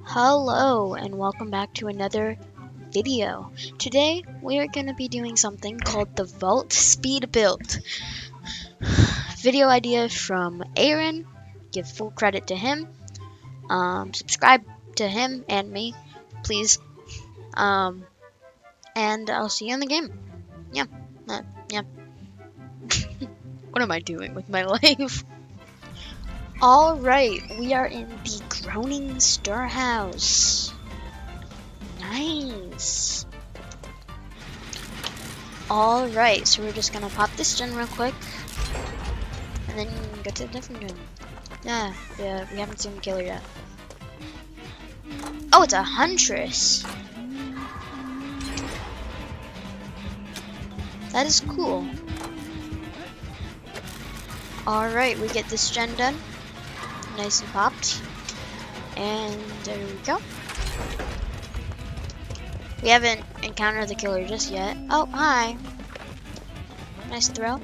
Hello and welcome back to another video. Today we are going to be doing something called the Vault Speed Build. Video idea from Aaron. Give full credit to him. Subscribe to him and me, please. And I'll see you in the game. Yeah. Yeah. What am I doing with my life? Alright, we are in the Groaning Storehouse. Nice. Alright, so we're just gonna pop this gen real quick. And then go to a different gen. Yeah, we haven't seen the killer yet. Oh, it's a huntress. That is cool. Alright, we get this gen done. Nice and popped. And there we go. We haven't encountered the killer just yet. Oh, hi. Nice throw.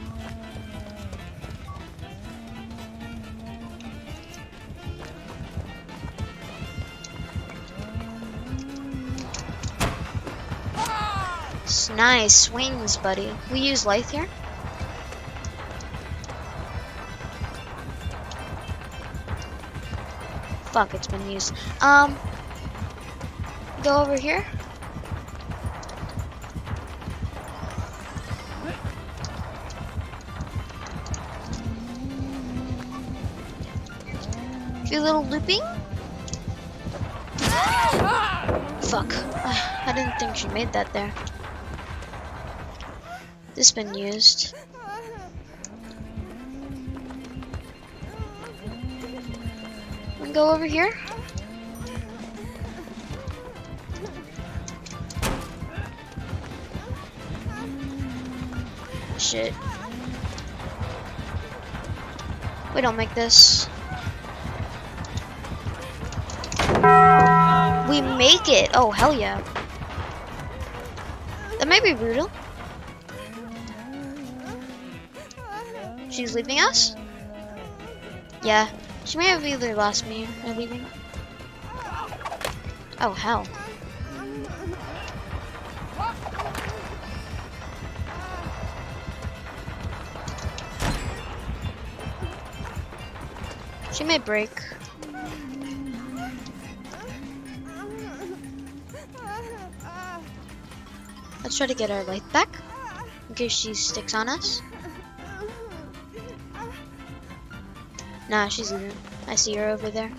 Nice swings, buddy. We use Lithe here. Fuck, it's been used. Go over here. Do a little looping. Fuck. I didn't think she made that there. This has been used. And go over here. Shit. We don't make this. We make it! Oh, hell yeah. That might be brutal. She's leaving us? Yeah. She may have either lost me or leaving. Oh, hell. She may break. Let's try to get our life back in case she sticks on us. Nah, she's leaving. I see her over there.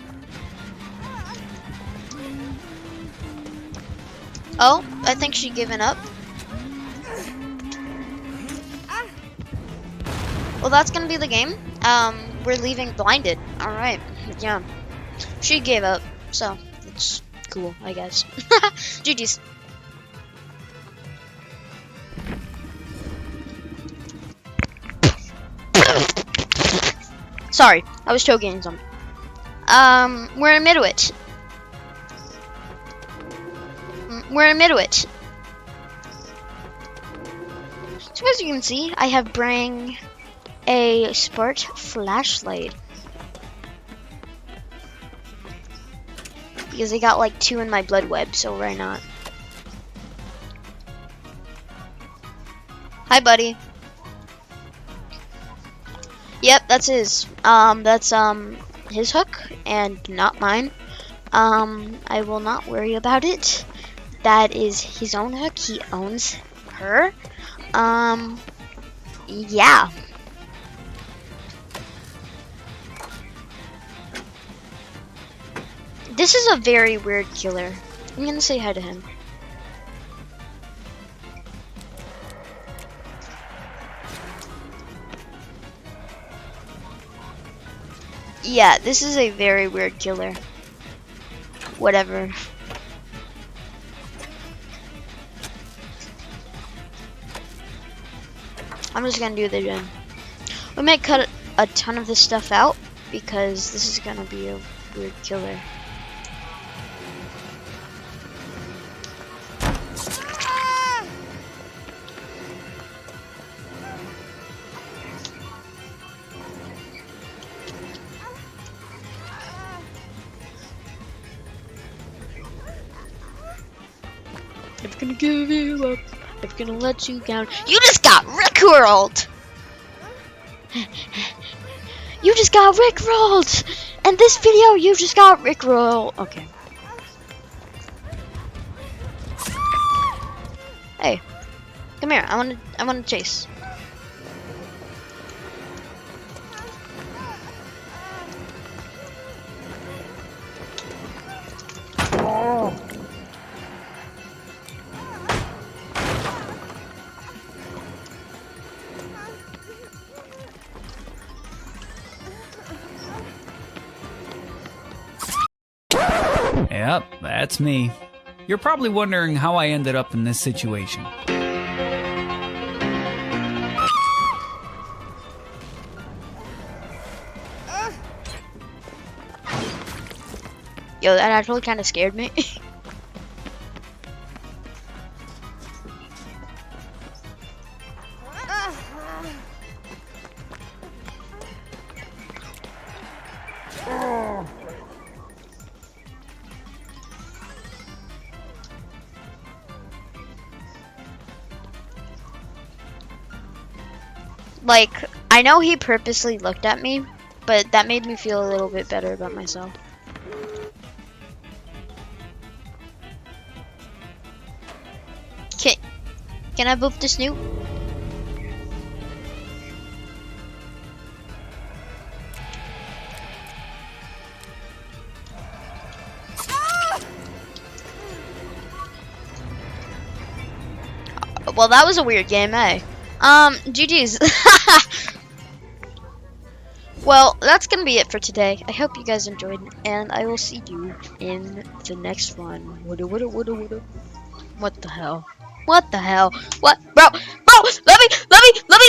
Oh, I think she given up. Well, that's gonna be the game. We're leaving blinded. Alright, yeah. She gave up, so it's cool, I guess. GG's. Sorry, I was choking something. We're in Midwich. We're in Midwich. So as you can see, I have bring a Sport flashlight. Because I got like 2 in my blood web, so why not? Hi, buddy. Yep, that's his. That's his hook and not mine. I will not worry about it. That is his own hook. He owns her. Yeah. This is a very weird killer. I'm gonna say hi to him. Yeah, this is a very weird killer. Whatever. I'm just gonna do the gen. We might cut a ton of this stuff out because this is gonna be a weird killer. Never gonna give you up. Never gonna let you down. You just got rickrolled! You just got rickrolled! In this video, you just got rickrolled. Okay. Hey, come here. I wanna chase. Yep, that's me. You're probably wondering how I ended up in this situation. Yo, that actually kind of scared me. Like, I know he purposely looked at me, but that made me feel a little bit better about myself. Can I boop the Snoop? Well, that was a weird game, eh? GG's. Well, that's gonna be it for today. I hope you guys enjoyed, and I will see you in the next one. What the hell? What the hell? What? Bro, let me